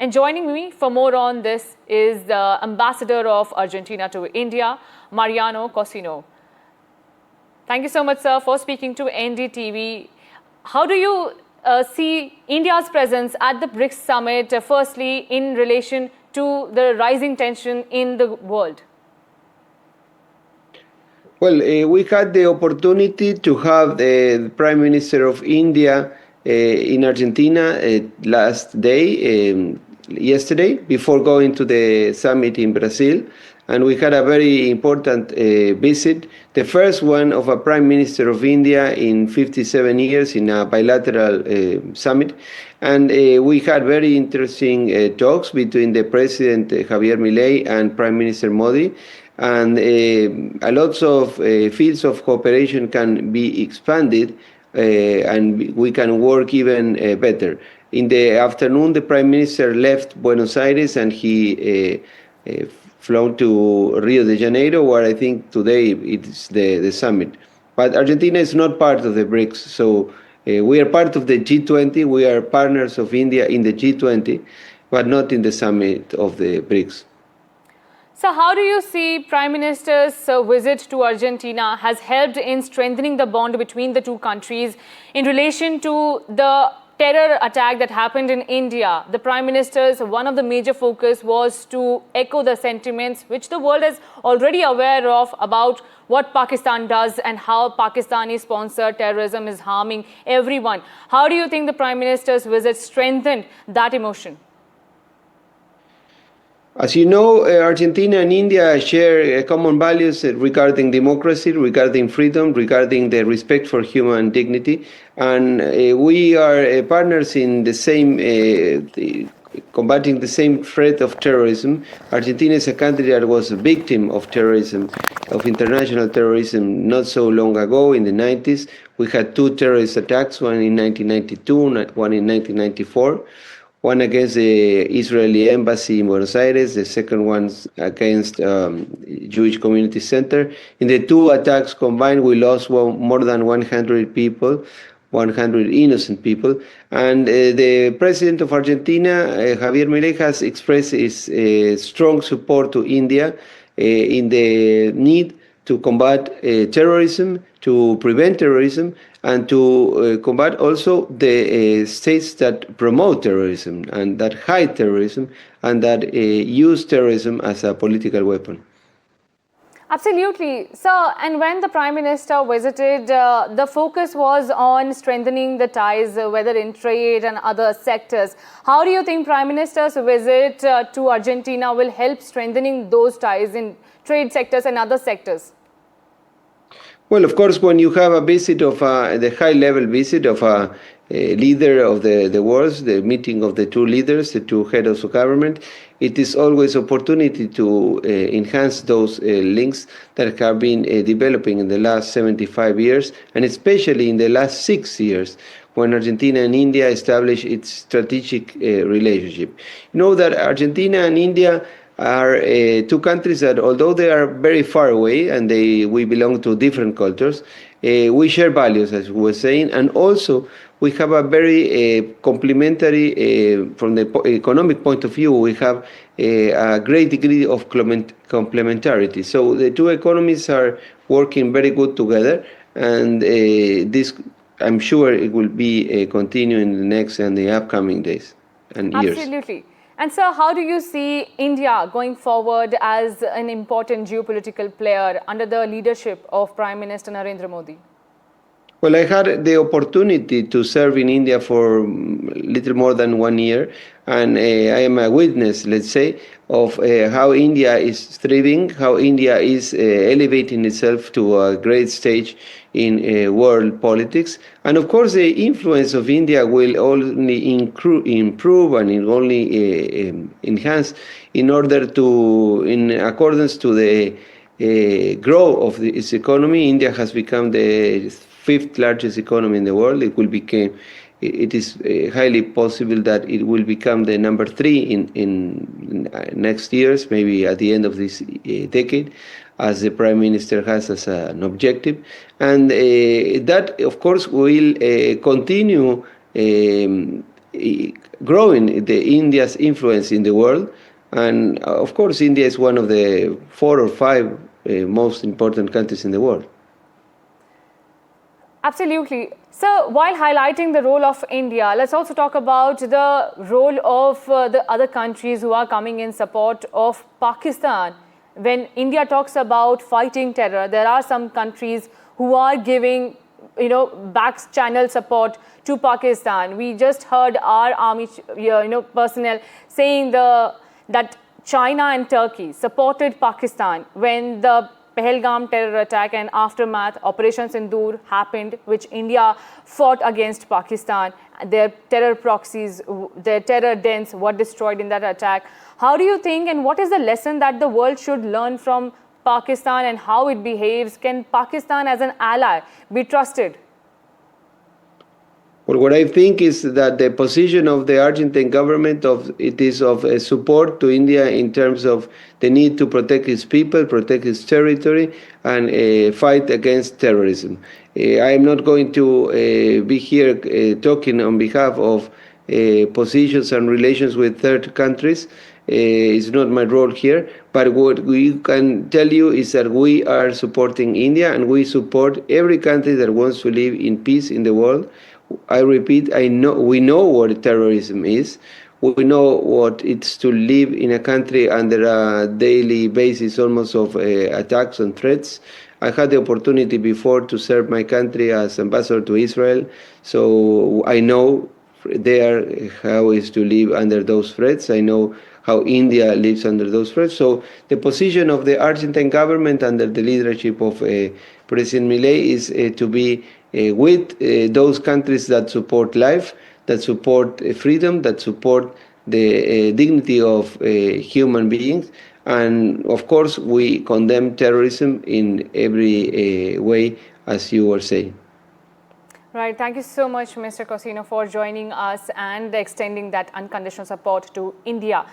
And joining me for more on this is the Ambassador of Argentina to India, Mariano Caucino. Thank you so much, sir, for speaking to NDTV. How do you see India's presence at the BRICS summit, firstly, in relation to the rising tension in the world? Well, we had the opportunity to have the Prime Minister of India in Argentina yesterday, before going to the summit in Brazil. And we had a very important visit, the first one of a Prime Minister of India in 57 years in a bilateral summit. And we had very interesting talks between the President Javier Milei and Prime Minister Modi. And a lot of fields of cooperation can be expanded and we can work even better. In the afternoon, the Prime Minister left Buenos Aires and he flown to Rio de Janeiro, where I think today it's the summit. But Argentina is not part of the BRICS, so we are part of the G20. We are partners of India in the G20, but not in the summit of the BRICS. So how do you see Prime Minister's visit to Argentina has helped in strengthening the bond between the two countries in relation to the terror attack that happened in India? The Prime Minister's one of the major focus was to echo the sentiments which the world is already aware of about what Pakistan does and how Pakistani-sponsored terrorism is harming everyone. How do you think the Prime Minister's visit strengthened that emotion? As you know, Argentina and India share common values regarding democracy, regarding freedom, regarding the respect for human dignity. And we are partners in the same, combating the same threat of terrorism. Argentina is a country that was a victim of terrorism, of international terrorism, not so long ago in the 90s. We had two terrorist attacks, one in 1992, one in 1994. One against the Israeli embassy in Buenos Aires, the second one against Jewish Community Center. In the two attacks combined, we lost more than 100 people, 100 innocent people. And the president of Argentina, Javier Milei, has expressed his strong support to India in the need to combat terrorism, to prevent terrorism, and to combat also the states that promote terrorism and that hide terrorism and that use terrorism as a political weapon. Absolutely. Sir, and when the Prime Minister visited, the focus was on strengthening the ties, whether in trade and other sectors. How do you think Prime Minister's visit to Argentina will help strengthening those ties in trade sectors and other sectors? Well, of course, when you have a visit of the high-level visit of a leader of the world, the meeting of the two leaders, the two heads of government, it is always opportunity to enhance those links that have been developing in the last 75 years, and especially in the last 6 years, when Argentina and India established its strategic relationship. You know that Argentina and India are two countries that, although they are very far away and we belong to different cultures, we share values, as we were saying, and also we have a very complementary, from the economic point of view, we have a great degree of complementarity. So the two economies are working very good together, and this, I'm sure it will be continuing in the next and the upcoming days and years. Absolutely. And sir, how do you see India going forward as an important geopolitical player under the leadership of Prime Minister Narendra Modi? Well, I had the opportunity to serve in India for little more than 1 year, and I am a witness, let's say, of how India is thriving, how India is elevating itself to a great stage in world politics. And of course, the influence of India will only improve and it only enhance in order to, in accordance to the growth of its economy. India has become the fifth largest economy in the world. It is highly possible that it will become the number 3 in next years, maybe at the end of this decade, as the Prime Minister has as an objective. And that, of course, will continue growing India's influence in the world. And of course, India is one of the 4 or 5 most important countries in the world. Absolutely. So, while highlighting the role of India, let's also talk about the role of the other countries who are coming in support of Pakistan. When India talks about fighting terror, there are some countries who are giving, back channel support to Pakistan. We just heard our army, personnel saying that China and Turkey supported Pakistan when the Pahalgam terror attack and aftermath, Operation Sindoor happened, which India fought against Pakistan. Their terror proxies, their terror dens were destroyed in that attack. How do you think, and what is the lesson that the world should learn from Pakistan and how it behaves? Can Pakistan as an ally be trusted? Well, what I think is that the position of the Argentine government is of support to India in terms of the need to protect its people, protect its territory, and fight against terrorism. I am not going to be here talking on behalf of positions and relations with third countries. It's not my role here, but what we can tell you is that we are supporting India and we support every country that wants to live in peace in the world. I repeat, we know what terrorism is. We know what it's to live in a country under a daily basis almost of attacks and threats. I had the opportunity before to serve my country as ambassador to Israel, so I know there how is to live under those threats. I know how India lives under those threats. So the position of the Argentine government under the leadership of President Milei is to be with those countries that support life, that support freedom, that support the dignity of human beings. And of course, we condemn terrorism in every way, as you were saying. Right. Thank you so much, Mr. Caucino, for joining us and extending that unconditional support to India.